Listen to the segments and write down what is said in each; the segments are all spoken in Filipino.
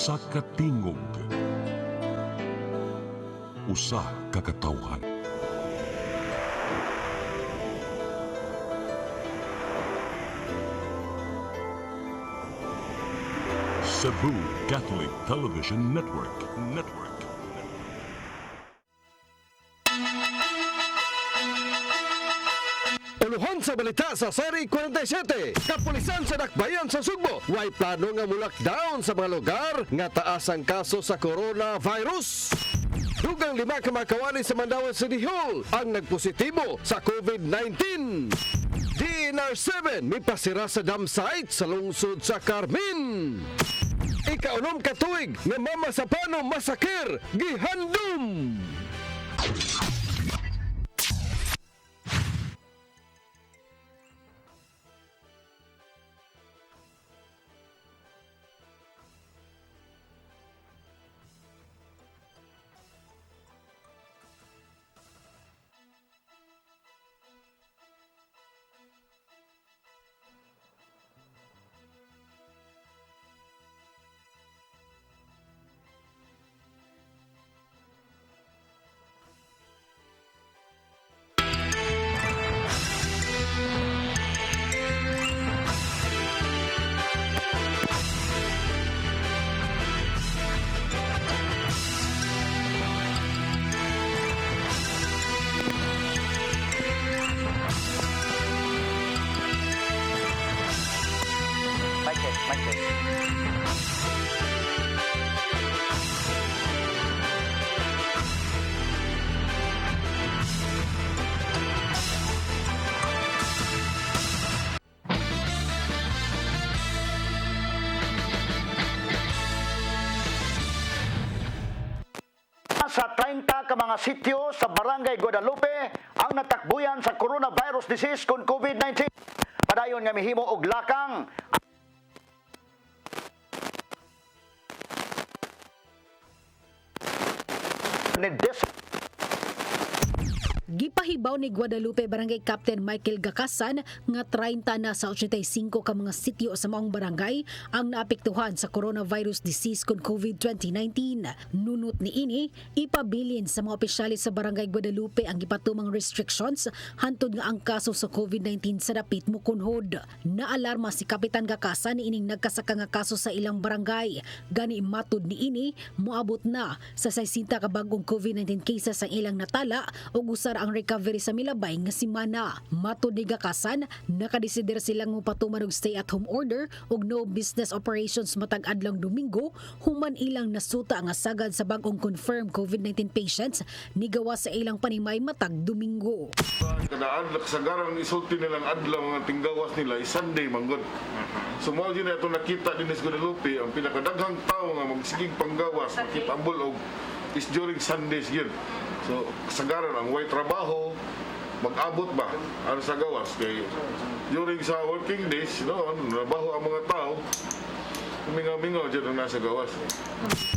Usa ka tingog, usa ka katawhan. Cebu Catholic Television Network. Uluhan sa balita sa Seri 47, Kapulisan sa Dakbayan sa Sugbo, way plano nga mulakdown sa mga lugar nga taas ang kaso sa coronavirus. Dugang 5 ka makawani sa Mandaue City Hall ang nagpositibo sa COVID-19. DNR-7 may pasira sa dam site sa lungsod sa Carmen. Ikaunom katuig nga mama sa pano masakir gihandom. Sa 30 ka mga sityo sa Barangay Guadalupe ang natakbuyan sa coronavirus disease kung COVID-19. Padayon nga mihimo og lakang ni Gipahibaw ni Guadalupe Barangay Captain Michael Gakasan nga 30 na sa 85 ka mga sityo sa maong barangay ang naapektuhan sa coronavirus disease kung COVID-2019. Nunot ni ini, ipabilin sa mga opisyalis sa Barangay Guadalupe ang ipatumang restrictions hantod nga ang kaso sa COVID-19 sa dapit mukunhod. Naalarma si Kapitan Gakasan ni ining nagkasaka nga kaso sa ilang barangay. Gani matud ni ini, moabot na sa 60 ka bagong COVID-19 cases ang ilang natala ug usar ang recovery sa milabay nga semana. Matud ni Gakasan, nakadesider silang mupatuman og stay-at-home order ug no business operations matag adlong Domingo human ilang nasuta nga sagad sa bagong confirmed COVID-19 patients ni gawa sa ilang panimay matag Domingo. Kada adlaw kasagarang isulti nilang adlaw mga tinggawas nila is Sunday manggod. So mao gyud ato nakita din sa Guadalupe ang pinakadaghang tawo nga magsigig panggawas makipambol og is during Sundays gyud. So, kasagaran ang way trabaho, mag-abot ba ano sa gawas? Kaya during sa working days, trabaho ang mga tao, mingaw-mingaw dyan ang nasa gawas.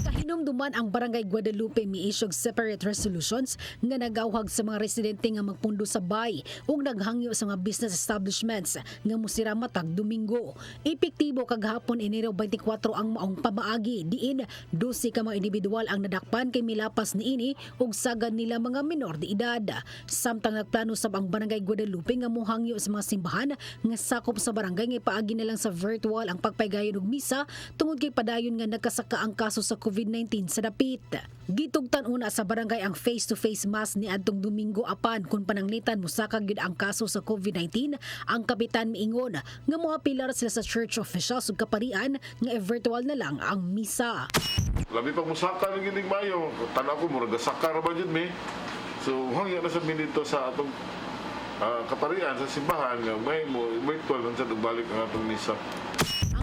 Kahinumduman ang Barangay Guadalupe miisyog separate resolutions nga nagawhag sa mga residente nga magpundo sa bay ug naghangyo sa mga business establishments nga musira matag Domingo. Epektibo kaghapon Enero 24 ang maong pamaagi diin 12 ka mga individual ang nadakpan kay milapas niini ug sagad nila mga menor de edad. Samtang nagplano sab ang Barangay Guadalupe nga mohangyo sa mga simbahan nga sakop sa barangay nga ipaagi na lang sa virtual ang pagpaygayon og misa tungod kay padayon nga nagkasaka ang kaso sa COVID-19 sa dapit. Gitugtan una sa barangay ang face-to-face mass ni adtong Domingo apan kung pananglitan musaka gyud ang kaso sa COVID-19, ang kapitan miingon nga moapilar sila sa church officials ug kaparian nga virtual na lang ang misa. Labi pag musaka ng ginig mayo, tanaw ko murag sakar ba jud mi. So hangyo na sa minito sa atong kaparian sa simbahan nga may virtual man sa balik ang atong misa.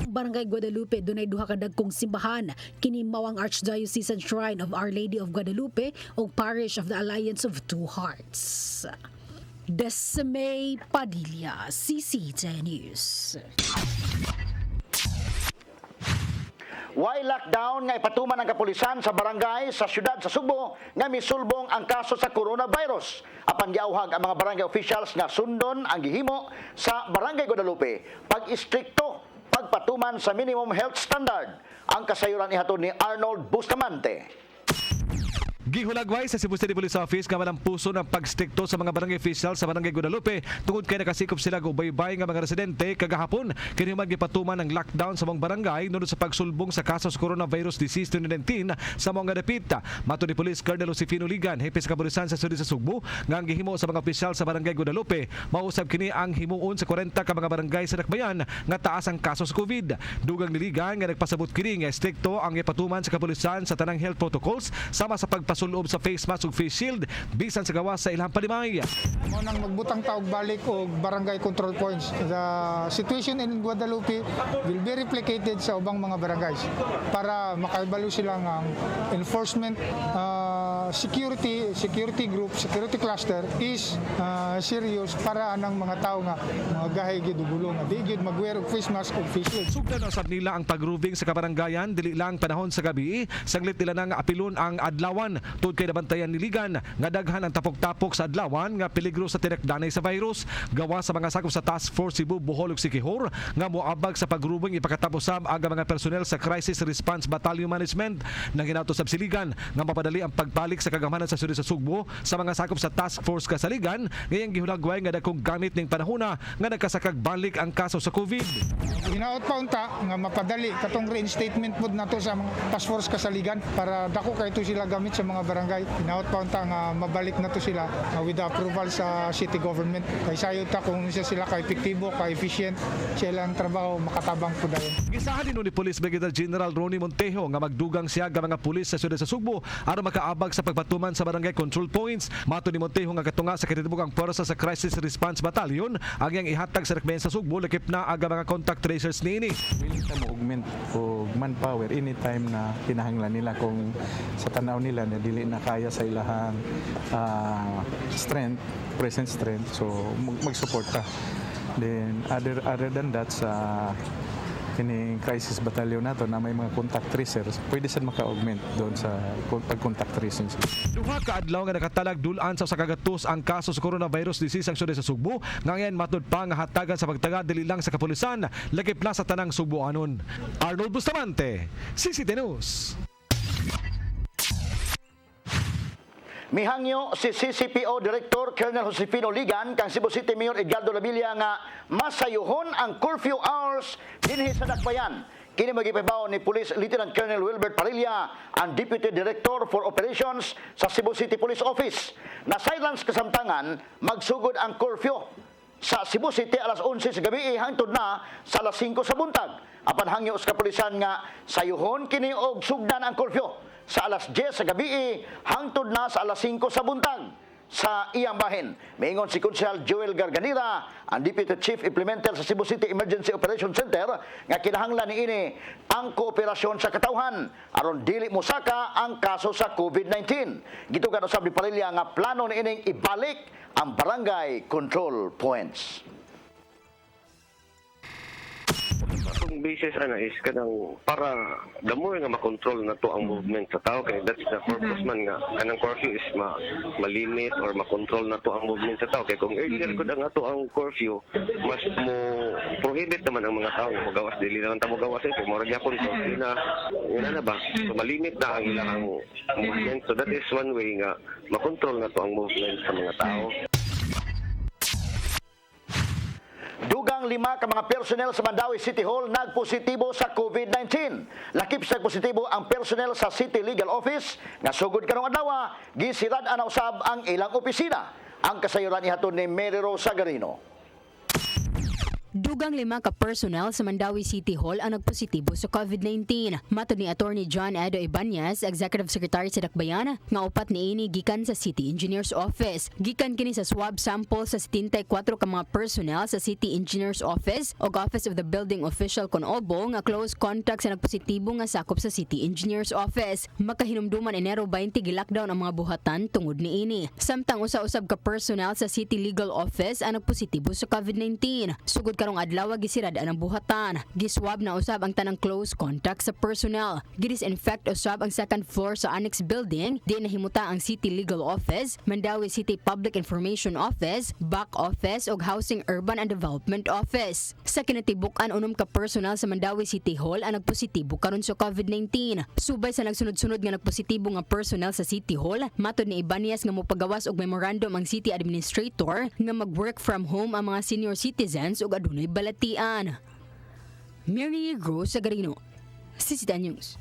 Barangay Guadalupe dunay duha ka dagkong simbahan kini mao ang Archdiocesan Shrine of Our Lady of Guadalupe ug Parish of the Alliance of Two Hearts. Desmay Padilla, CCTN News. Why lockdown nga ipatuman ang kapulisan sa barangay sa syudad sa Sugbo nga misulbong ang kaso sa coronavirus. Apan giauhag ang mga barangay officials nga sundon ang gihimo sa Barangay Guadalupe pag-istrikto pagpatuman sa minimum health standard. Ang kasayuran ihatod ni Arnold Bustamante. Gihulagway sa Cebu City Police Office nga manang puso ng pagstrikto sa mga barangay official sa barangay Guadalupe tungod kay nakasikop sila og baybay nga mga residente kagahapon kini magipatuman ng lockdown sa mga barangay nunod sa pagsulbong sa kaso sa coronavirus disease 2019 sa mga dapita. Mato ni Police Colonel Josefino Ligan, hepe sa kapulisan sa Sudi sa Sugbo, nga ang gihimo sa mga opisyal sa barangay Guadalupe mausab kini ang himuon sa 40 ka mga barangay sa Dakbayan nga taas ang kaso sa COVID. Dugang ni Ligan nga nagpasabot kini nga strikto ang ipatuman sa kapulisan sa tanang health protocols sama sa pagpasulob sa face mask ug face shield bisan sa gawas sa ilang palimay. Mo nang magbutang taog balik og barangay control points. The situation in Guadalupe will be replicated sa ubang mga barangays para makaibalo sila ng enforcement security group, security cluster is serious para anang mga tao nga mga gahay gid ugulong di gid magwear og face mask ug face shield. Sugdan usab nila ang pag-roving sa kabarangayan dili lang panahon sa gabi, saglit nila nang apilon ang adlawan tungod kay nabantayan ni Ligan nga daghan ang tapok-tapok sa adlawan nga peligro sa tinekdanay sa virus gawa sa mga sakop sa Task Force Cebu, Bohol ug Siquijor nga moabag sa pag-roving ipakatapos ang mga personnel sa Crisis Response Battalion Management nang hinato sa Ligan nga mapadali ang pagbalik sa kagamanan sa Sudi sa Sugbo sa mga sakop sa Task Force Kasaligan ngayong gihulagway nga dagkong gamit ning panahona nga nagkasakag balik ang kaso sa COVID. Hinaot pa unta nga mapadali katong reinstatement pod nato sa mga Task Force Kasaligan para dako kay to sila gamit sa mga barangay. Hinaot pa unta nga mabalik na to sila with the approval sa city government. Kay sayo ta kung sila ka epektibo, ka efficient, sila ang trabaho makatabang po dayon. Gisahan din ni Police Brigadier General Ronnie Montejo nga magdugang siya nga mga pulis sa Sudi sa Sugbo aron makaabag sa pagpatuman sa barangay control points. Mato ni Montejo nga katunga sa kinatibuk ang puwersa sa Crisis Response Battalion ang iyang ihatag sa Dakbayan sa Sugbo lakip na aga mga contact tracers niini. Willing ta mo-augment o manpower anytime na kinahanglan nila kung sa tanaw nila na dili na kaya sa ilahang present strength, so mag-support ka. Then other than that sa kining crisis battalion nato na may mga contact tracers, pwede sila maka-augment doon sa pag-contact tracing. Duha ka adlaw nga nakatalag dulan sa kagatos ang kaso sa coronavirus disease ang Sudi sa Sugbo. Ngayon matud pa nga hatagan sa pagtagad dili lang sa kapulisan, lakip na sa tanang Sugboanon. Arnold Bustamante, CCT News. Mihangyo si CCPO Director Colonel Josefino Ligan kang Cebu City Mayor Edgardo Labilla nga masayuhon ang curfew hours dinhi sa Dakbayan. Kini magipabaw ni Police Lieutenant Colonel Wilbert Parilla, ang Deputy Director for Operations sa Cebu City Police Office. Na silence kasamtangan magsugod ang curfew sa Cebu City alas 11 sa gabi hangtod na sa alas 5 sa buntag. Apan hangyo sa kapulisan nga sayuhon kini og sugdan ang curfew sa alas 10 sa gabi hangtod na sa alas 5 sa buntag sa iyang bahin. Miingon si Konsyal Joel Garganira, ang Deputy Chief Implementer sa Cebu City Emergency Operation Center, nga kinahanglan niini ang kooperasyon sa katawhan aron dili mosaka ang kaso sa COVID-19. Gitugan usab ni Parilla nga plano niining ibalik ang barangay control points. Atong basis is kanang para damo nga makontrol na to ang movement sa tao kay that's the purpose man nga kanang curfew is malimit or makontrol na to ang movement sa tao kay kung earlier gud ang ato ang curfew mas mo prohibit naman ang mga tao magawas dili naman ta magawas kay mo ra gyapon so na ba so malimit na ang ilang movement, so that is one way nga makontrol na to ang movement sa mga tao. Dugang 5 ka mga personnel sa Mandawi City Hall nagpositibo sa COVID-19. Lakip sa positibo ang personnel sa City Legal Office nga sugod karong adlaw gisirad ana usab ang ilang opisina. Ang kasayuran ihatod ni Mary Rose Sagarino. Dugang 5 ka personnel sa Mandawi City Hall ang nagpositibo sa COVID-19. Matod ni Attorney John Edo Ibanez, Executive Secretary sa Dakbayan, nga upat niini gikan sa City Engineers Office. Gikan kini sa swab sample sa 74 ka mga personnel sa City Engineers Office o Office of the Building Official Conobo nga close contact sa nagpositibo nga sakop sa City Engineers Office. Makahinumduman Enero 20 gilockdown ang mga buhatan tungod niini. Samtang usa-usab ka personnel sa City Legal Office ang nagpositibo sa COVID-19. Sugod karong adlaw gisirad ang buhatan. Giswab na usab ang tanang close contact sa personnel. Gidisinfect usab ang second floor sa annex building. Di nahimuta ang City Legal Office, Mandawi City Public Information Office, Back Office ug Housing Urban and Development Office. Sa kinatibuk-an unom ka personal sa Mandawi City Hall ang nagpositibo karon sa COVID-19. Subay sa nagsunod-sunod nga nagpositibo nga personal sa City Hall, matod ni Ibanez nga mopagawas og memorandum ang City Administrator nga mag-work from home ang mga senior citizens ug adunay balatian. Mary Rose Sagarino, Sisita News.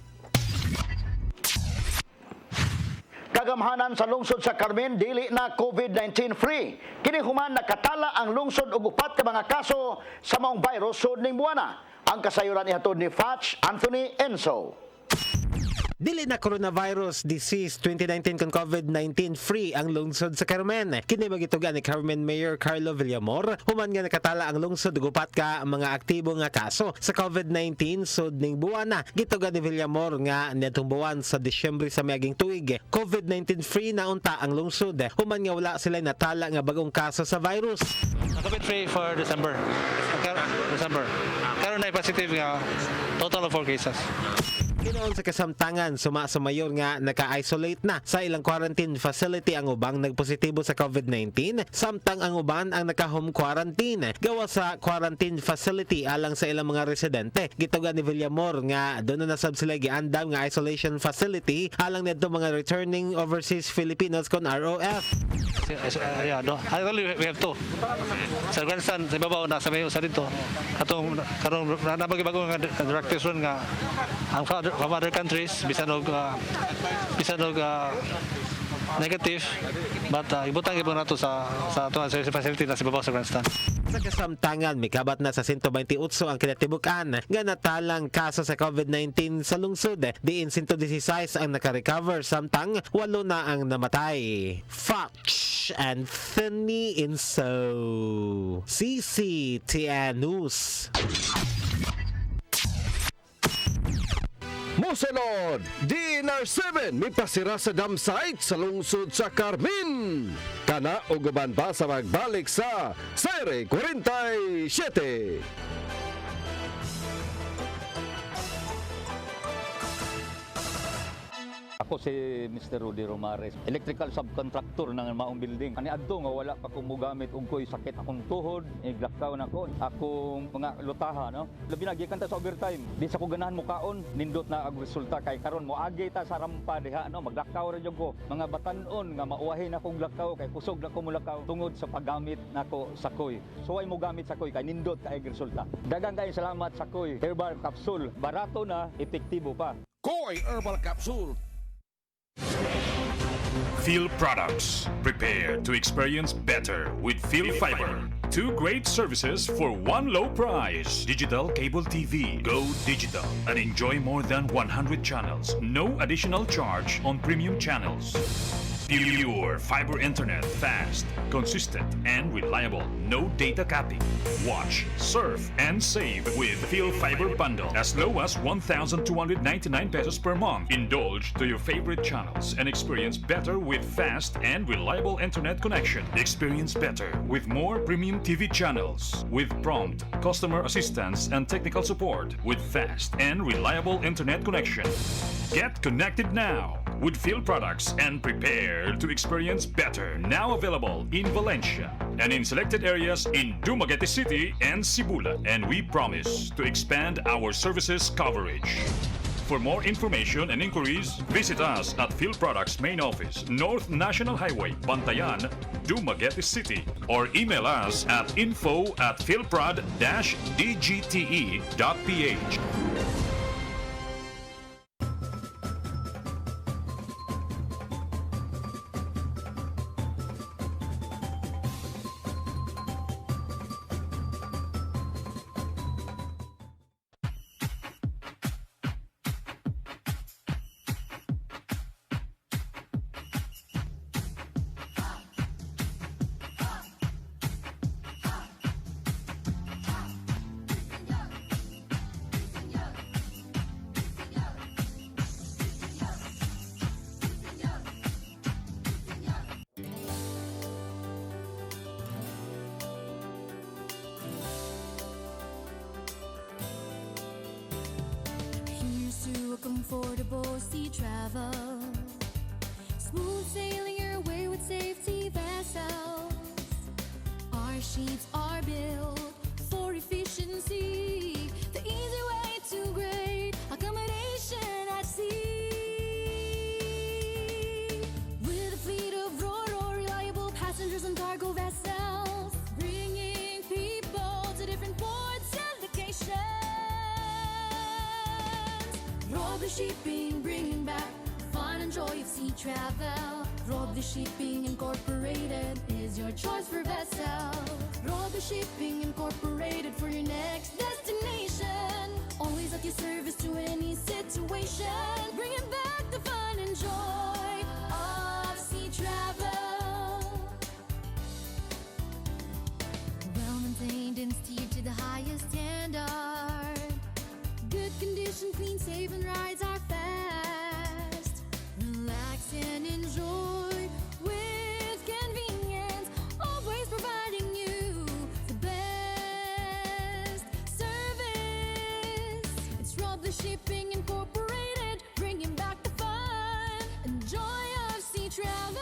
Kagamhanan sa lungsod sa Carmen dili na COVID-19 free. Kini human nakatala ang lungsod og upat ka mga kaso sa maong virus sud ning buwana. Ang kasayuran ihatod ni Fatch Anthony Enso. Dili na coronavirus disease 2019 kon COVID-19 free ang lungsod sa Carmen. Kini magitugan ni Carmen Mayor Carlo Villamor human nga nakatala ang lungsod ug upat ka mga aktibo nga kaso sa COVID-19 sud ning buwana. Gitugan ni Villamor nga niadtong buwan sa Disyembre sa miaging tuig, COVID-19 free na unta ang lungsod human nga wala sila natala nga bagong kaso sa virus. COVID free for December. Karon na positive nga total of 4 cases. Ginoon sa kasamtangan, suma sa mayor nga naka-isolate na sa ilang quarantine facility ang ubang nagpositibo sa COVID-19, samtang ang uban ang naka-home quarantine. Gawa sa quarantine facility alang sa ilang mga residente. Gitugan ni Villamor nga doon na nasab sila giandam nga isolation facility alang nito mga returning overseas Filipinos kon ROF. Actually, we have two. Sa Afghanistan, sa ibabaw na sa mayo sa dito. Karong nabagi-bago nga directives ron nga ang from other countries bisan og negative but ibutang ibon nato sa atuang facility na sa babaw sa Afghanistan. Sa kasamtangan, mikabat na sa 128 ang kinatibukan nga natalang kaso sa COVID-19 sa lungsod. Diin 116 ang naka-recover samtang 8 na ang namatay. Fox Anthony Inso, CCTN News. Mosunod, DNR7 may pasira sa dam site sa lungsod sa Carmen. Kana o guban pa sa magbalik sa Saire 47. Ako si Mr. Rudy Romares, electrical subcontractor ng maong building. Ani adto nga wala pa ko mogamit og ko'y sakit akong tuhod, iglakaw na ko, akong mga lutaha, no. Labi na gikan ta sa overtime. Di sa ko ganahan mo kaon, nindot na ang resulta kay karon mo agi ta sa rampa diha, no, maglakaw ra jud ko. Mga batan-on nga mauwahin akong lakaw kay kusog na ko mulakaw tungod sa paggamit nako sa koy. So ay mo gamit sa koy kay nindot kay resulta. Daghang kay salamat sa koy herbal capsule. Barato na, epektibo pa. Koy Herbal Capsule. Phil Products. Prepare to experience better with Phil Fiber. 2 great services for 1 low price. Digital cable TV. Go digital and enjoy more than 100 channels. No additional charge on premium channels. Pure fiber internet, fast, consistent, and reliable. No data capping. Watch, surf, and save with Phil Fiber Bundle as low as 1,299 pesos per month. Indulge to your favorite channels and experience better with fast and reliable internet connection. Experience better with more premium TV channels with prompt customer assistance and technical support with fast and reliable internet connection. Get connected now with Phil Products and prepare to experience better. Now available in Valencia and in selected areas in Dumaguete City and Sibula. And we promise to expand our services coverage. For more information and inquiries, visit us at Phil Products Main Office, North National Highway, Bantayan, Dumaguete City, or email us at info@philprod-dgte.ph. travel. Smooth sailing your way with safety vessels. Our ships are built for efficiency. The easy way to great accommodation at sea. With a fleet of reliable passengers and cargo vessels, bringing people to different ports and locations. Rob Shipping, bringing back fun and joy of sea travel. Rob Shipping Incorporated is your choice for vessels. Rob Shipping Incorporated for your next destination. Always at your service to any situation. Bringing back the fun and joy of sea travel. Well maintained and steered to the highest standard. Good condition, clean, safe, and rides are fast. Relax and enjoy with convenience, always providing you the best service. It's Rob the Shipping Incorporated, bringing back the fun and joy of sea travel.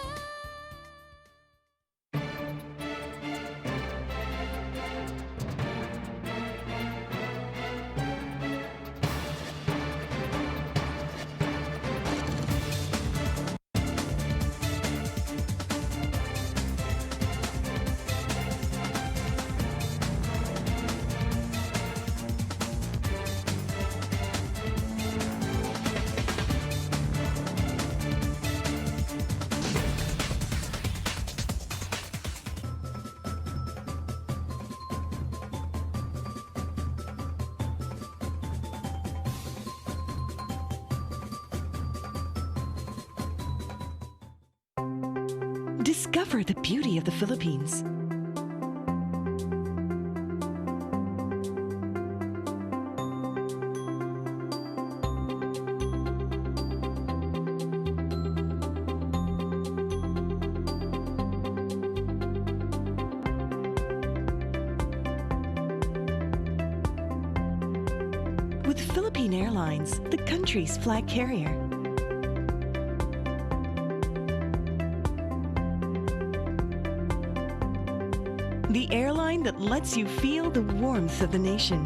Discover the beauty of the Philippines. With Philippine Airlines, the country's flag carrier. The airline that lets you feel the warmth of the nation.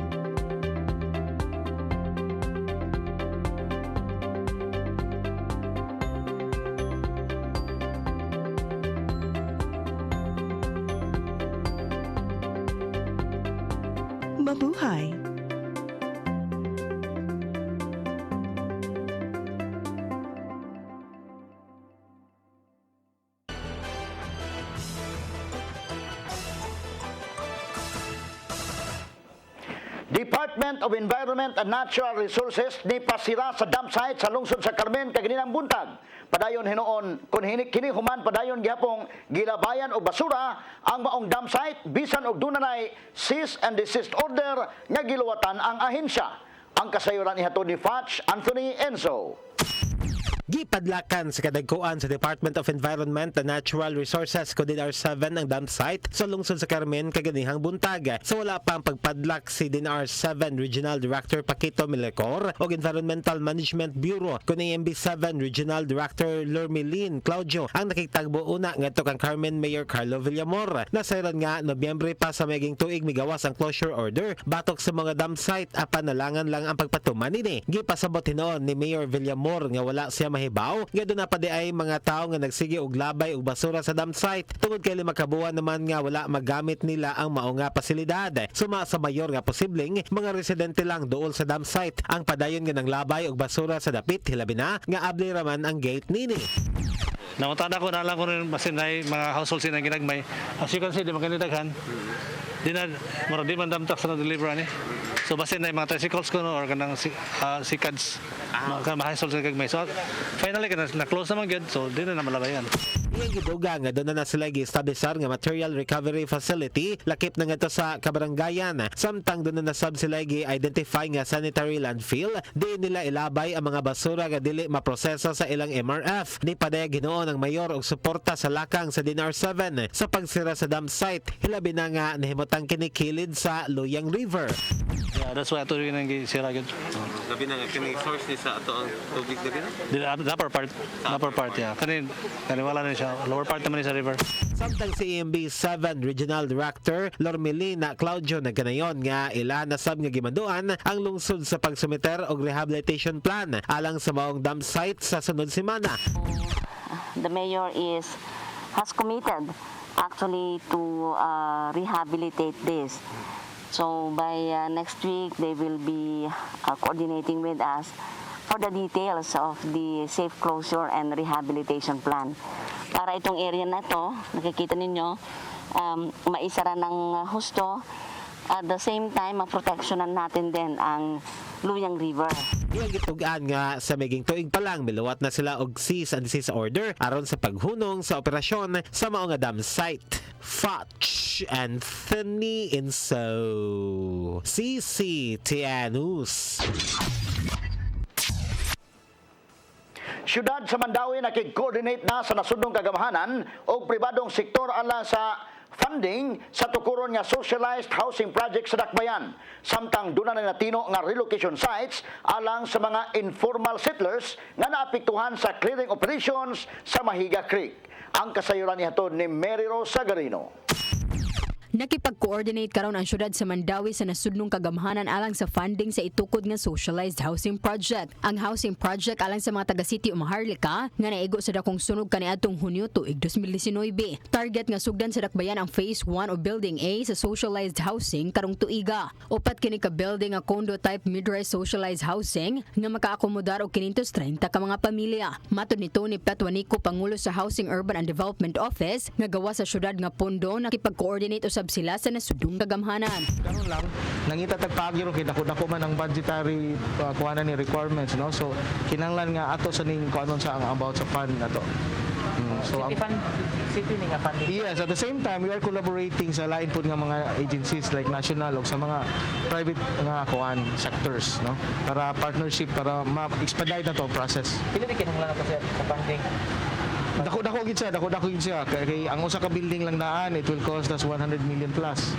Mabuhay! Department of Environment and Natural Resources ni pasira sa dump site sa lungsod sa Carmen kaganinang buntag. Padayon hinoon kun kini human padayon gihapong gilabayan og basura ang maong dump site bisan og dunay cease and desist order nga giluwatan ang ahensya. Ang kasayuran ihatod ni Fatch Anthony Enzo. Gipadlakan sa kadagkuan sa Department of Environment and Natural Resources DNR7 ang dump site sa lungsod sa Carmen kaganihang buntag. So wala pa ang pagpadlak si DNR7 Regional Director Paquito Milecor o Environmental Management Bureau kun AMB7 Regional Director Lormelin Claudio ang nakitagbo una ngadto kang Carmen Mayor Carlo Villamor. Nasayran nga Nobyembre pa sa maging tuig migawas ang closure order batok sa mga dump site apan nalangan lang ang pagpatuman nini. Gipasabot hinoon ni Mayor Villamor nga wala siya mahibaw nga doon na pa di ay mga tao nga nagsige og labay og basura sa dump site tungod kay 5 kabuan naman nga wala magamit nila ang mao nga pasilidad. Suma sa mayor nga posibleng mga residente lang dool sa dump site ang padayon nga ng labay og basura sa dapit hilabi na nga abli raman ang gate nini. Namutada ko na lang ko rin basin ay mga household sinang ginagmay. As you can see, di makinidaghan. Di man damtak sa na-deliver ni. So basin na mga tricycles ko no, or kanang sikads. Mga household sinang gagmay. So finally, na-close naman yun. So di na malabayan. Iyang giduga nga doon na sila gi-establisar nga material recovery facility lakip na nga to sa kabaranggayan. Samtang doon na sab sila gi-identify nga sanitary landfill di nila ilabay ang mga basura nga dili maproseso sa ilang MRF. Ni padaya Ginoo ng mayor og suporta sa lakang sa DNR7 sa pagsira sa dam site. Hilabi na nga nahimutang kinikilid sa Luyang River. Yeah, that's why ato rin ang gisira gyud. Labi na nga kini source ni sa ato ang tubig diri. The upper part yeah. Kani wala na siya. Lower part naman ni sa river. Samtang si EMB 7 Regional Director Lormelina Claudio nagkanayon nga ila na sab nga gimanduan ang lungsod sa pagsumiter og rehabilitation plan alang sa maong dam site sa sunod semana. The mayor has committed actually to rehabilitate this. So by next week, they will be coordinating with us for the details of the safe closure and rehabilitation plan. Para itong area na to, nakikita ninyo, maisara ng husto. At the same time, maproteksyonan natin din ang Luyang River. Iyang gitugaan nga sa maging tuig pa lang miluwat na sila og cease and desist order aron sa paghunong sa operasyon sa mao nga dam site. Foch Anthony Inso, CCTN News. Siyudad sa Mandawi nakig-coordinate na sa nasudnong kagamahanan o pribadong sektor alang sa funding sa tukuron nga socialized housing project sa Dakbayan. Samtang doon na natino nga relocation sites alang sa mga informal settlers nga naapektuhan sa clearing operations sa Mahiga Creek. Ang kasayuran niyato ni Mary Rose Sagarino. Nakipag-coordinate karon ang syudad sa Mandawi sa nasudnong kagamhanan alang sa funding sa itukod nga socialized housing project. Ang housing project alang sa mga taga-city o Maharlika nga naigo sa dakong sunog kaniadtong Hunyo tuig 2019. Target nga sugdan sa Dakbayan ang Phase 1 o Building A sa socialized housing karong tuiga. Upat kini ka building nga condo type mid-rise socialized housing nga makaakomodar og 530 ka mga pamilya. Matud ni Tony Petwanico, Pangulo sa Housing Urban and Development Office, nga gawa sa syudad nga pondo nakipag-coordinate usab sila sa nasudong kagamhanan. Karon lang nangita tag paagyo kay dako man ang budgetary kuhanan ni requirements, no, so kinahanglan nga ato sa ning kuanon sa ang about sa fund nato. So city ni nga funding. Yes, at the same time we are collaborating sa lain pud nga mga agencies like national o sa mga private nga kuan sectors, no, para partnership para ma-expedite na to process. Pila di kinahanglan nato sa funding? Dako gid siya kay ang usa ka building lang naan it will cost us 100 million plus.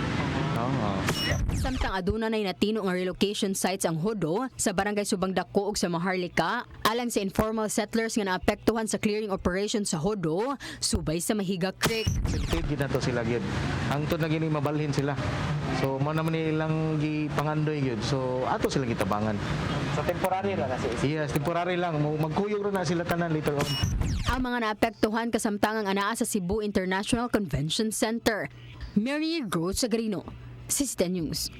Samtang aduna nay natino nga relocation sites ang Hodo sa barangay Subang Dako ug sa Maharlika alang sa informal settlers nga naapektuhan sa clearing operation sa Hodo subay sa Mahiga Creek. Sensitive gid nato sila gid. Hangtod na gini mabalhin sila. So mo naman ilang gipangandoy gyud. So ato sila gitabangan. So temporary ra na siya. Yes, temporary lang. Magkuyog ra na sila tanan later on. Ang mga naapektuhan kasamtangang anaa sa Cebu International Convention Center. Mary Rose Sagarino, CCTN News.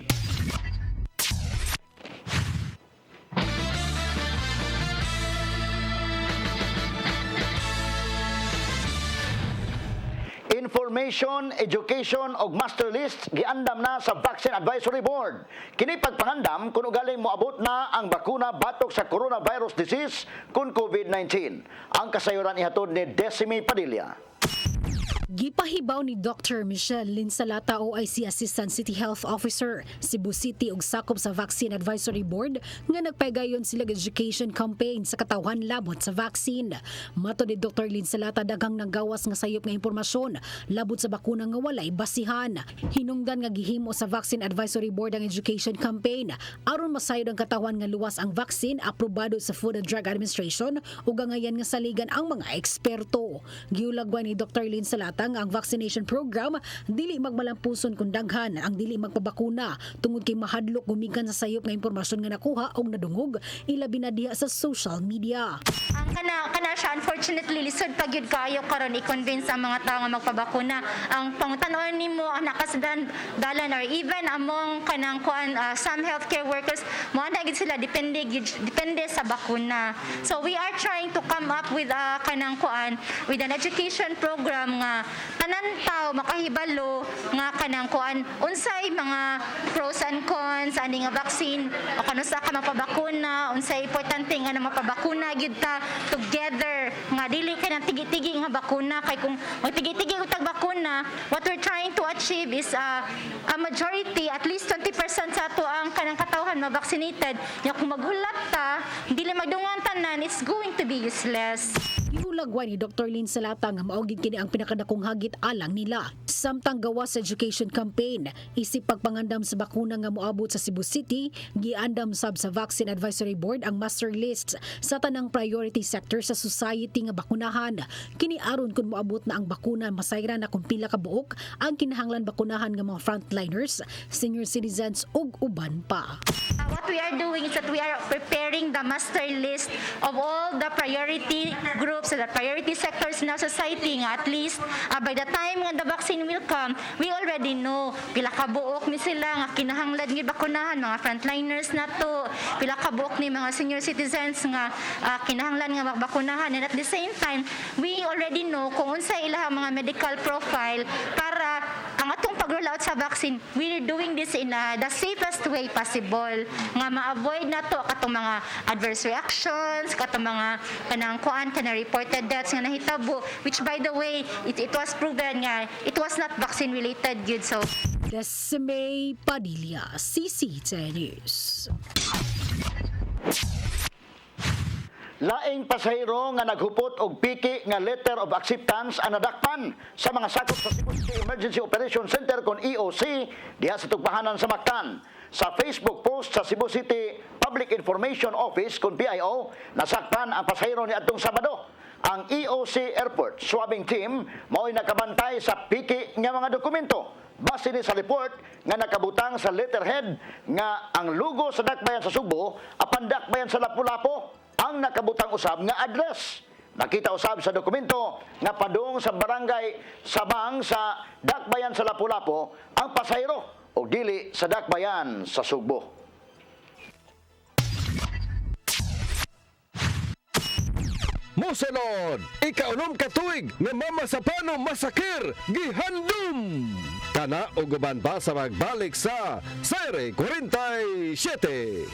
Information, education ug master list giandam na sa Vaccine Advisory Board. Kini pagpangandam kung ugaling moabot na ang bakuna batok sa coronavirus disease kun COVID-19. Ang kasayuran ihatod ni Decimi Padilla. Gipahibaw ni Dr. Michelle Linsalata OIC Assistant City Health Officer Cebu City ug sakop sa Vaccine Advisory Board nga nagpaygayon sila education campaign sa katawhan labot sa vaccine. Mato ni Dr. Linsalata daghang nagawas nga sayop nga impormasyon labot sa bakuna nga walay basihan. Hinungdan nga gihimo sa Vaccine Advisory Board ang education campaign aron masayod ang katawhan nga luwas ang vaccine aprobado sa Food and Drug Administration ug gangayan nga saligan ang mga eksperto. Giulagwan ni Dr. Linsalata ang vaccination program dili magmalampuson kung daghan ang dili magpabakuna tungod kay mahadlok gumikan sa sayop nga impormasyon nga nakuha og nadungog ilabi na diha sa social media. Ang kana siya unfortunately lisod pa gyud kayo karon i-convince ang mga tao nga magpabakuna. Ang pangutanon nimo ang nakasdalan or even among kanang some healthcare workers mo na gid sila depende sa bakuna. So we are trying to come up with kanang with an education program nga tanan tao makahibalo nga kanang kuan unsay mga pros and cons ani nga vaccine o kano sa ka mapabakuna, unsay importante nga na mapabakuna gyud ta together nga dili ka nang tigi-tigi nga bakuna kay kung magtigi-tigi utag bakuna, what we're trying to achieve is a majority, at least 20% sa ato ang kanang katawhan ma-vaccinated. Nya kung maghulat ta, dili magdungan tanan, it's going to be useless. Ihulagwa ni Dr. Lynn Salata nga maugid kini ang pinakadakong hagit alang nila. Samtang gawas sa education campaign, isip pagpangandam sa bakuna nga moabot sa Cebu City, giandam sab sa Vaccine Advisory Board ang master list sa tanang priority sector sa society nga bakunahan. Kini aron kun moabot na ang bakuna masayra na kung pila ka buok ang kinahanglan bakunahan nga mga frontliners, senior citizens ug uban pa. What we are doing is that we are preparing the master list of all the priority groups and the priority sectors in our society nga at least by the time nga the vaccine will come, we already know pila ka buok ni sila nga kinahanglan ni bakunahan, mga frontliners na to, pila ka buok ni mga senior citizens nga kinahanglan nga magbakunahan, and at the same time we already know kung unsa ilang mga medical profile para ang atong pag-roll out sa vaccine, we are doing this in the safest way possible nga ma-avoid na to katong mga adverse reactions, katong mga kanang kuan kana reported deaths nga nahitabo, which by the way it was proven nga it was not vaccine related good. So Desime Padilla, CCTV News. Laing pasahero nga naghupot og piki nga letter of acceptance ang nadakpan sa mga sakop sa Cebu City Emergency Operation Center kon EOC diha sa tugpahanan sa Mactan. Sa Facebook post sa Cebu City Public Information Office kon PIO, nasakpan ang pasahero ni adtong Sabado. Ang EOC Airport swabbing team mao'y nakabantay sa piki nga mga dokumento. Base ni sa report nga nakabutang sa letterhead nga ang logo sa dakbayan sa Subo apan dakbayan sa Lapu-Lapu ang nakabutang usab nga address. Nakita usab sa dokumento nga padung sa barangay Sabang sa dakbayan sa Lapu-Lapu ang pasahero o dili sa dakbayan sa Sugbo. Mosunod, ikaunom ka tuig nga mama sa pano masakir gihandom. Kana o guban pa sa magbalik sa Sere 47.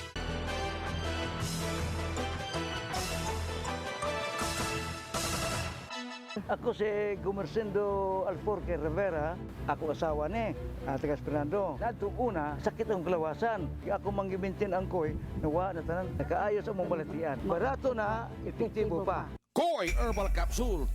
Ako si Gumersindo Alforque Rivera, ako asawa ni Tagas Fernando. Nadto una, sakit ang kalawasan. Kaya ako manggibintin ang koy, nawa na tanan, nakaayos ang mong balatian. Barato na, epektibo pa. Koy Herbal Capsule.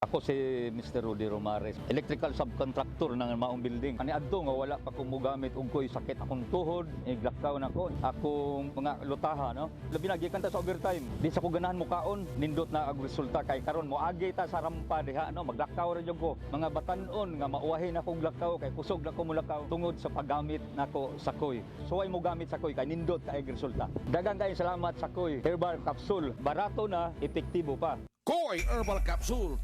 Ako si Mr. Rudy Romares, electrical subcontractor ng maong building. Ani adto nga wala pa ko mogamit og koy sakit akong tuhod, iglakaw na ko. Akong mga lutaha, no. Labi na gikan ta sa overtime. Di sa ko ganahan mo kaon, nindot na ang resulta kay karon moagi ta sa rampa diha, no. Maglakaw ra jud ko. Mga batan-on nga mauwahi na kong lakaw kay kusog na ko mulakaw tungod sa paggamit nako sa koy. So ay mo gamit sa koy kay nindot kay resulta. Daghang kay salamat sa koy Herbal Capsule. Barato na, epektibo pa. Koy Herbal Capsule.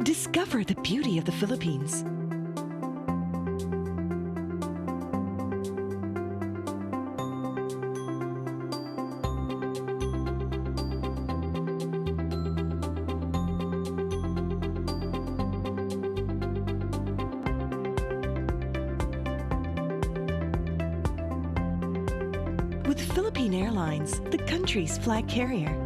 Discover the beauty of the Philippines. With Philippine Airlines, the country's flag carrier.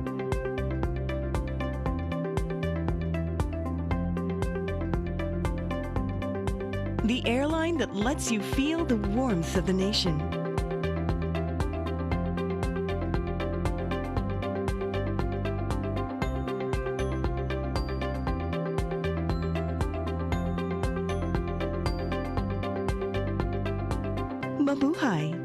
The airline that lets you feel the warmth of the nation. Mabuhay!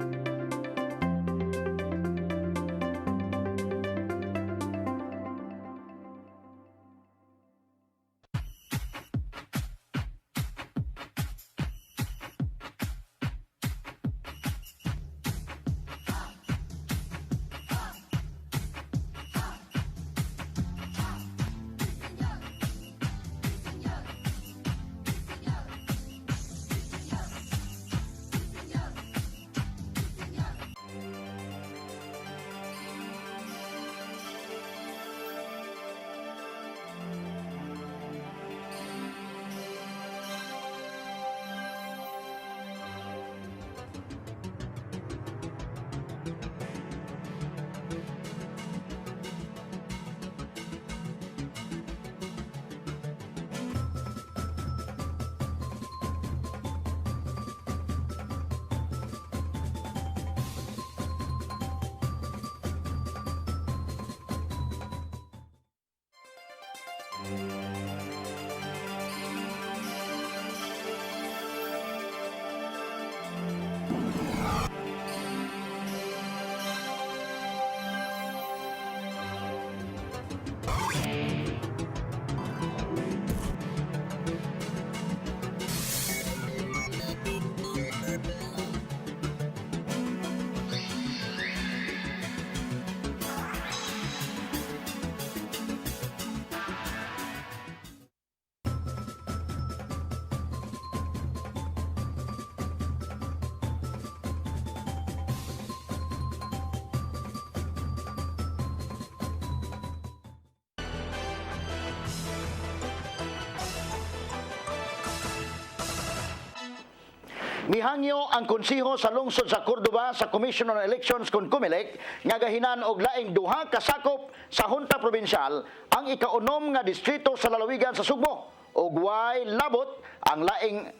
Mihangyo ang konsiho sa lungsod sa Cordoba sa Commission on Elections kon COMELEC nga gahinan og laing duha ka sakop sa Hunta Provincial ang ikaunom nga distrito sa lalawigan sa Sugbo ug way labot ang laing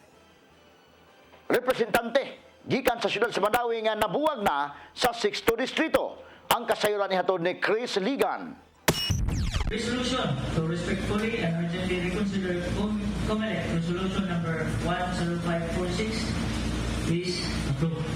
representante gikan sa siyudad sa Mandawi nga nabuwag na sa 6th distrito. Ang kasayuran ihatod ni Chris Ligan. Resolution to respectfully and urgently reconsider COMELEC Resolution number 10546 is approved.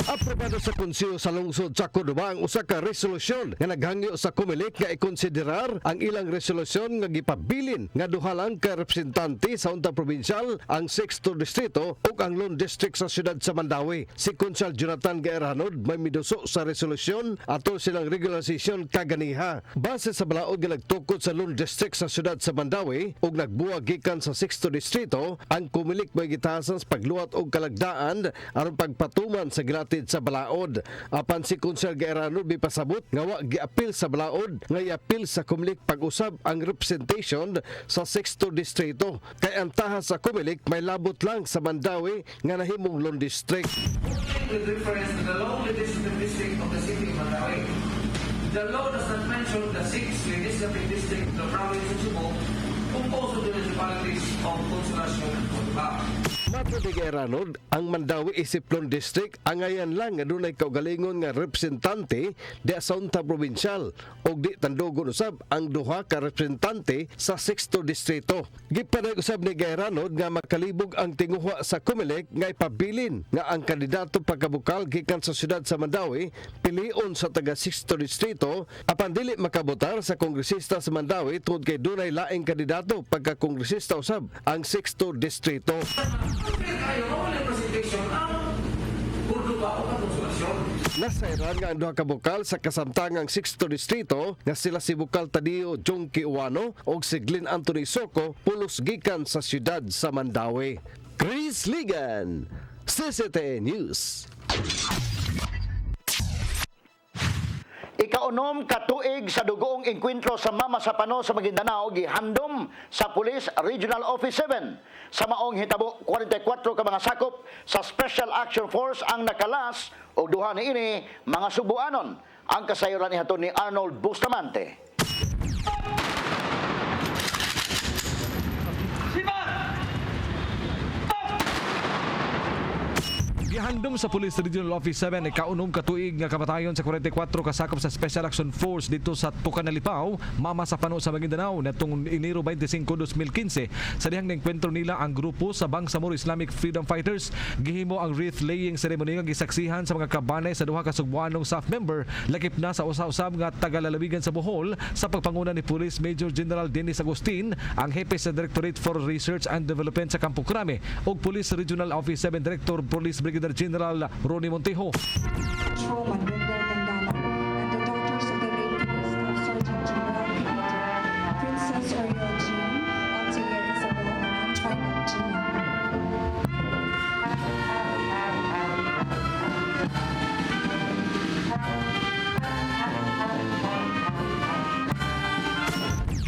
Aprobado sa konsiyo sa lungsod sa Cordoba ang usa ka resolusyon nga naghangyo sa COMELEC nga ikonsiderar ang ilang resolusyon nga gipabilin nga duha lang ka representante sa Hunta Provincial ang 6th distrito ug ang Lone District sa siyudad sa Mandawi. Si Konsal Jonathan Gaerhanod may miduso sa resolusyon atol silang regularisasyon kaganiha. Base sa balaod nga nagtukod sa Lone District sa siyudad sa Mandawi ug nagbuwag gikan sa 6th distrito, ang COMELEC may gitahasan sa pagluwat og kalagdaan aron pagpatuman sa gilatid sa balaod. Apan si Konsel Gaerhanod bipasabot nga wa giapil sa balaod nga iapil sa COMELEC pag-usab ang representation sa 6th distrito. Kay ang taha sa COMELEC may labot lang sa Mandawi nga nahimong Lone District. With reference to the law legislative district of the city of Mandawi, the law does not mention the 6th legislative district of the province of Cebu composed of the municipalities of Consolacion and Cotabato. Mato ni Gaerhanod, ang Mandawi isip Lone District angayan lang nga dunay kaugalingon nga representante di sa Hunta Provincial ug di tandugon usab ang duha ka representante sa 6th distrito. Gipanag-usab ni Gaerhanod nga makalibog ang tinguha sa COMELEC nga ipabilin nga ang kandidato pagkabukal gikan sa siyudad sa Mandawi pilion sa taga 6th distrito apan dili makabotar sa kongresista sa Mandawi tungod kay dunay laing kandidato pagka-kongresista usab ang 6th distrito. Kayo, mawala presentation ang Cordoba o Consolacion. Nasairan nga ang duha ka bukal sa kasamtangang 6th distrito nga sila si Bukal Tadio Jongki Uwano o si Glenn Anthony Soco pulos gikan sa siyudad sa Mandawi. Chris Ligan, CCT News. Ikaunom katuig sa dugoong engkwentro sa Mama sa Pano sa Maguindanao gihandom sa Police Regional Office 7. Sa maong hitabo 44 ka mga sakop sa Special Action Force ang nakalas o duha niini mga Subuanon. Ang kasayuran ihaton ni Arnold Bustamante. Gihandom sa Police Regional Office 7 ikaunom katuig nga kamatayon sa 44 kasakop sa Special Action Force dito sa Tucanalipaw, Mama sa Pano sa Maguindanao natong Enero 25, 2015. Sa dihang naengkwentro nila ang grupo sa Bangsamoro Islamic Freedom Fighters, gihimo ang wreath laying ceremony nga gisaksihan sa mga kabanay sa duha ka Subuanong staff member lakip na sa usa-usab nga tagalalawigan sa Bohol sa pagpanguna ni Police Major General Dennis Agustin, ang hepe sa Directorate for Research and Development sa Campo Crame ug Police Regional Office 7 Director Police Brigadier General Ronnie Montejo.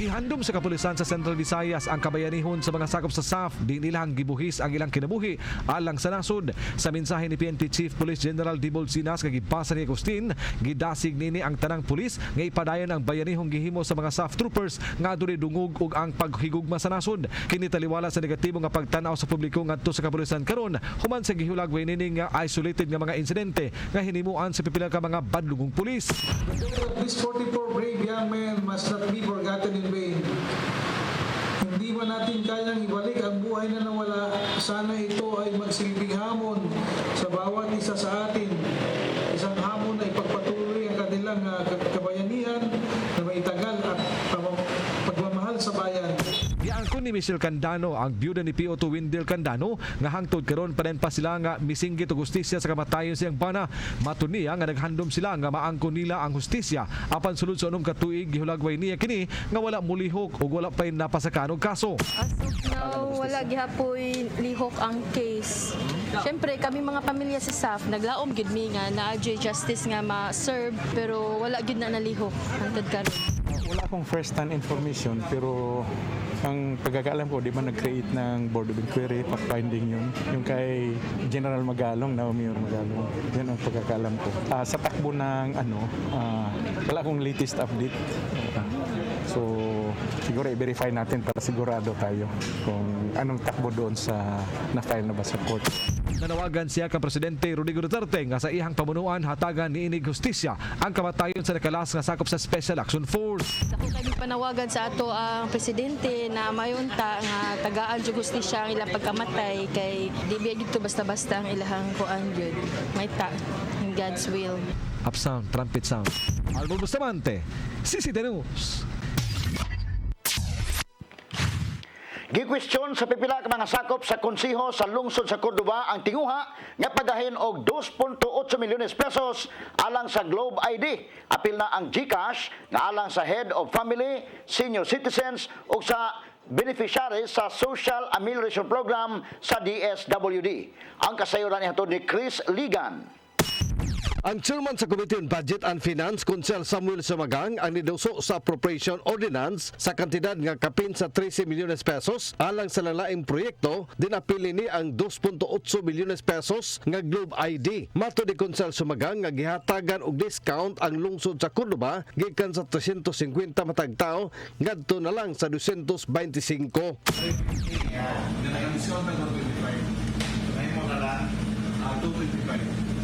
Gihandom sa kapulisan sa Central Visayas ang kabayanihon sa mga sakop sa SAF di nilang gibuhis ang ilang kinabuhi alang sa nasod. Sa mensahe ni PNP Chief Police General Dibol Sinas kag gipasa ni Agustin, gidasig nini ang tanang pulis nga ipadayon ang bayanihong gihimo sa mga SAF troopers nga adunay dungog ug ang paghigugma sa nasod. Kini taliwala sa negatibo nga pagtan-aw sa publiko ngadto sa kapulisan karon human sa gihulagway nini nga isolated nga mga insidente nga hinimuan sa pipila ka mga badlugong pulis. These 44 brave young men must not be forgotten in vain. Hindi ba natin kayang ibalik ang buhay na nawala? Sana ito ay magsilbing hamon sa bawat isa sa atin. Isang hamon na ipagpatuloy ang kanilang kabayanihan na maitagal at pagmamahal sa bayan. Giangkon ni Michelle Candano ang byuda ni PO2 Windel Candano nga hangtod karon pa rin pa sila nga misinggit og hustisya sa kamatayon siyang bana. Matun niya nga naghandom sila nga maangkon nila ang hustisya apan sulod sa unom katuig gihulagway niya kini nga wala mulihok ug wala pay napasakan og kaso. As of now, wala gihapoy lihok ang case. Siyempre kami mga pamilya sa SAF naglaom gid mi nga na-adjust justice nga ma-serve pero wala gid na nalihok hangtod karon. Wala akong first-hand information pero ang pagkakaalam ko, di ba nag-create ng Board of Inquiry, fact-finding yun. Yung kay General Magalong, Mayor Magalong. Yan ang pagkakaalam ko. Sa takbo ng wala akong latest update. So, siguro i-verify natin para sigurado tayo kung anong takbo doon sa na-file na ba sa court. Nanawagan siya kang Presidente Rodrigo Duterte nga sa ihang pamunuan hatagan ni inig hustisya ang kamatayon sa nakalas nga sakop sa Special Action Force. Ako kami panawagan sa ato ang Presidente na mayunta nga tagaan jud hustisya ang ilang pagkamatay kay di biya gito basta-basta ang ilahang kuan jud. Mayta in God's will. Up sound, trumpet sound. Arnold Bustamante, CCT News. Gikwestiyon sa pipila ka mga sakop sa konsiho sa lungsod sa Cordoba ang tinguha nga pagahin og 2.8 milyones pesos alang sa Globe ID. Apil na ang GCash nga alang sa Head of Family, Senior Citizens ug sa beneficiaries sa Social Amelioration Program sa DSWD. Ang kasayuran niya ni Chris Ligan. Ang chairman sa Committee on Budget and Finance, Konsel Samuel Sumagang, ang niduso sa Appropriation Ordinance sa kantidad nga kapin sa 13 milyones pesos alang sa lalaing proyekto, dinapili ni ang 2.8 milyones pesos nga Globe ID. Mato ni Konsel Sumagang nga gihatagan og discount ang lungsod sa Cordoba gikan sa 350 matag tao ngadto na lang sa 225.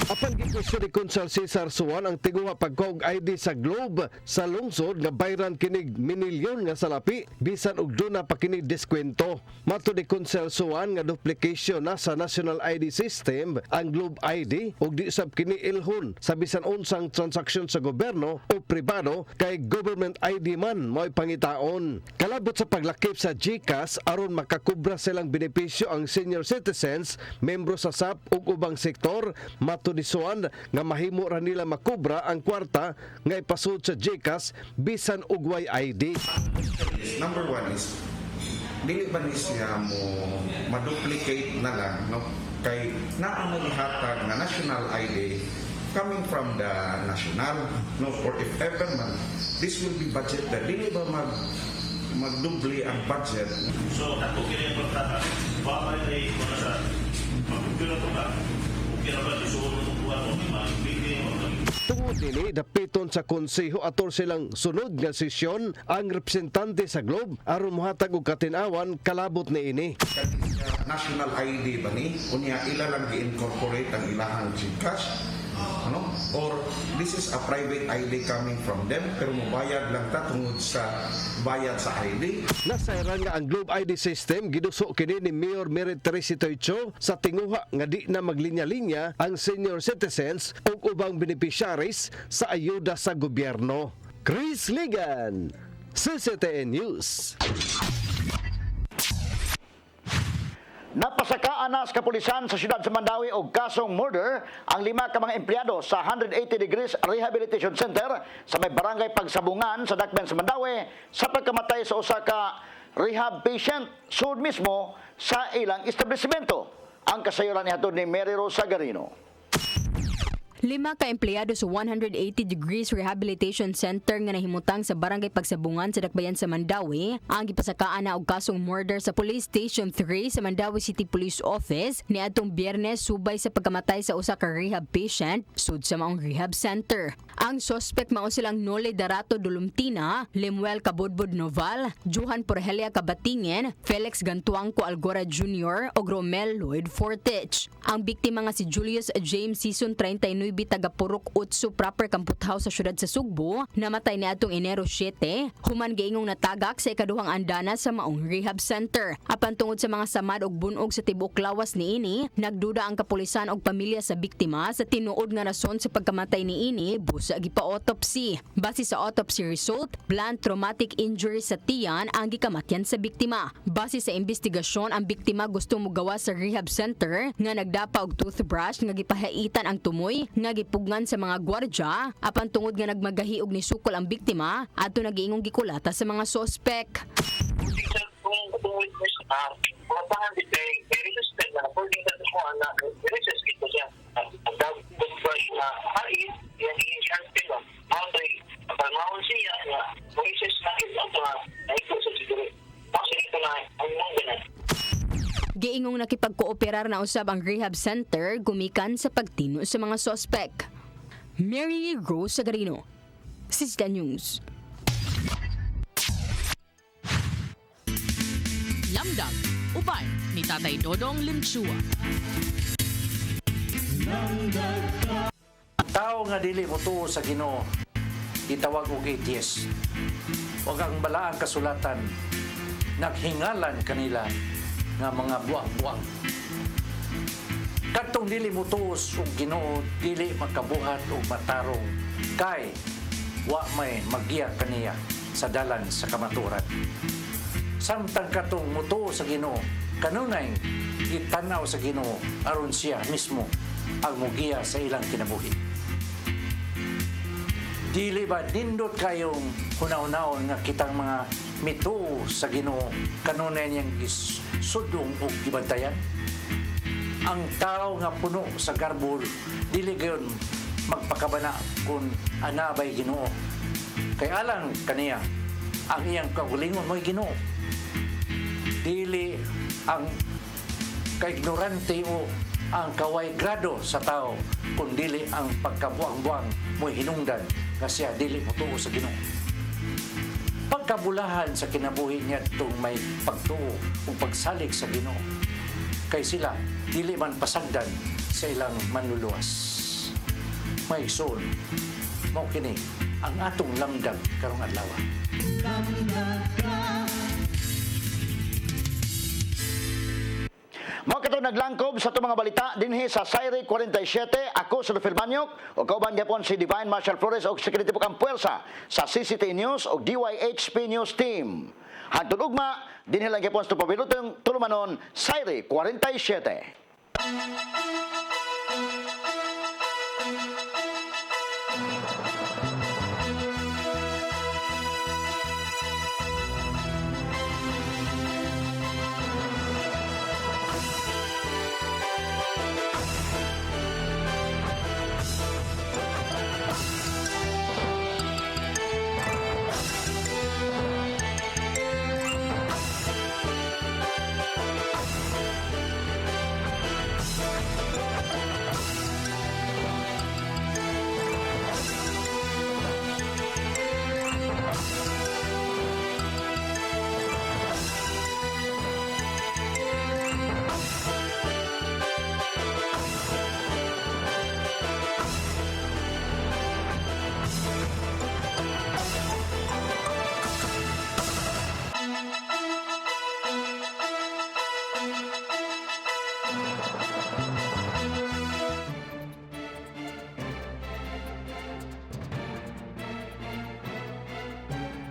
Apan gikwestiyon ni Konsel Cesar Suwan ang tiguha pagkuha ID sa Globe sa lungsod nga bayran kinig minilyon nga salapi bisan og duna pa kini diskwento. Mato ni Konsel Suwan nga duplication na sa National ID System ang Globe ID ug di sab kini ilhon sa bisan unsang transaksyon sa gobyerno o pribado kay government ID man mo'y pangitaon. Kalabot sa paglakip sa GCash aron makakubra silang benepisyo ang senior citizens, membro sa SAP ug ubang sektor, mato kondisyon nga mahimo ra nila makubra ang kwarta nga ipasud sa GCash bisan ug way ID. Number one is, dili ba ni siya mo ma-duplicate na lang, no? Kay naa mo ihatag na national ID coming from the national, no? Or if ever man, this will be budgeted. Dili ba magdubli ang budget? So, ako kini yung pagtata, baka ay mga sa magpupira ito ka, okay na ba, isuon mo ito kuha mo, mga meeting o Tungod nini, dapiton sa konseho ator silang sunod nga sesyon ang representante sa Globe aron mohatag og katinawan kalabot ni ini. National ID ba ni? Unya ila lang gi-incorporate ang ilahang GCash? Ano? Or this is a private ID coming from them pero mobayad lang ta tungod sa bayad sa ID. Nasayran nga ang Globe ID system giduso kini ni Mayor Merit Teresitoicho sa tinguha nga di na maglinya-linya ang senior citizens ug ubang beneficiaries sa ayuda sa gobyerno. Chris Ligan, CCTN News. Napasakaan na sa kapulisan sa siyudad sa Mandawi og kasong murder ang 5 ka mga empleyado sa 180 Degrees Rehabilitation Center sa may barangay Pagsabungan sa Dakben sa Mandawi sa pagkamatay sa usa ka rehab patient sud mismo sa ilang establishmento. Ang kasayuran nihatod ni Mary Rosa Garino. 5 ka empleyado sa 180 Degrees Rehabilitation Center nga nahimutang sa Barangay Pagsabungan sa Dakbayan sa Mandawi ang gipasakaan na og kasong murder sa Police Station 3 sa Mandawi City Police Office niadtong Biyernes subay sa pagkamatay sa usa ka rehab patient sud sa maong rehab center. Ang suspect mao silang Nole Darato Dulumtina, Lemuel Kabudbud Noval, Johan Porhelia Kabatingen, Felix Gantuangco Algora Jr. ug Romel Lloyd Fortich. Ang biktima nga si Julius James Season 39 taga Purok Utsu proper Kamputhaw sa syudad sa Sugbo, namatay niadtong Enero 7, human giingong natagak sa ikaduhang andana sa maong rehab center. Apan tungod sa mga samad ug bunog sa tibuok lawas niini, nagduda ang kapulisan ug pamilya sa biktima sa tinuod nga rason sa pagkamatay niini busa gipa-autopsy. Base sa autopsy result, blunt traumatic injury sa tiyan ang gikamatyan sa biktima. Base sa investigasyon, ang biktima gusto mogawa sa rehab center nga nagdapa og toothbrush nga gipahaitan ang tumoy nga gipugngan sa mga gwardya apan tungod nga nagmagahi og nisukol ang biktima adto nagiingong gikulata sa mga sospek. Giingong nakipagkooperar na usab ang rehab center gumikan sa pagtino sa mga sospek. Mary Rose Sagarino, CCTN News. Lamdag, ubay ni Tatay Dodong Limchua. Tao nga dili mo tuo sa Ginoo, gitawag og atheist. Wag ang balaang kasulatan, naghingalan kanila nga mga buwang-buwang. Katong dili mo tuos og Ginoo, dili makabuhat og matarong kay wa may magiya kaniya sa dalan sa kamaturan. Samtang katong mutuo sa Ginoo, kanunay gitanaw sa Ginoo aron siya mismo ang mugiya sa ilang kinabuhi. Dili ba nindot kayong hunaw-hunaon nga kitang mga mituo sa Ginoo kanunay niyang sudong o gibantayan? Ang tao nga puno sa garbol, dili gayon magpakabana kung anabay Ginoo. Kay alang kaniya, ang iyang kaugalingon mo'y Ginoo. Dili ang kaignorante o ang kaway grado sa tao, kung dili ang pagkabuang-buang mo'y hinungdan kasi dili mo tuo sa Ginoo. Pagkabulahan sa kinabuhi niya itong may pagtuo o pagsalig sa Ginoo. Kay sila, dili man pasagdan sa ilang manluluwas. May soul, mao kini ang atong lamdag karong adlaw. Mao kato naglangkob sa itong mga balita dinhi sa Sairi 47. Ako si Rafael Manyok o kauban gyapon si Divine Marshall Flores o Secretary Pukang Puwersa sa CCTN News o DYHP News Team. Hantod ugma dinhi lang gyapon sa pabilutong tulumanon Sairi 47.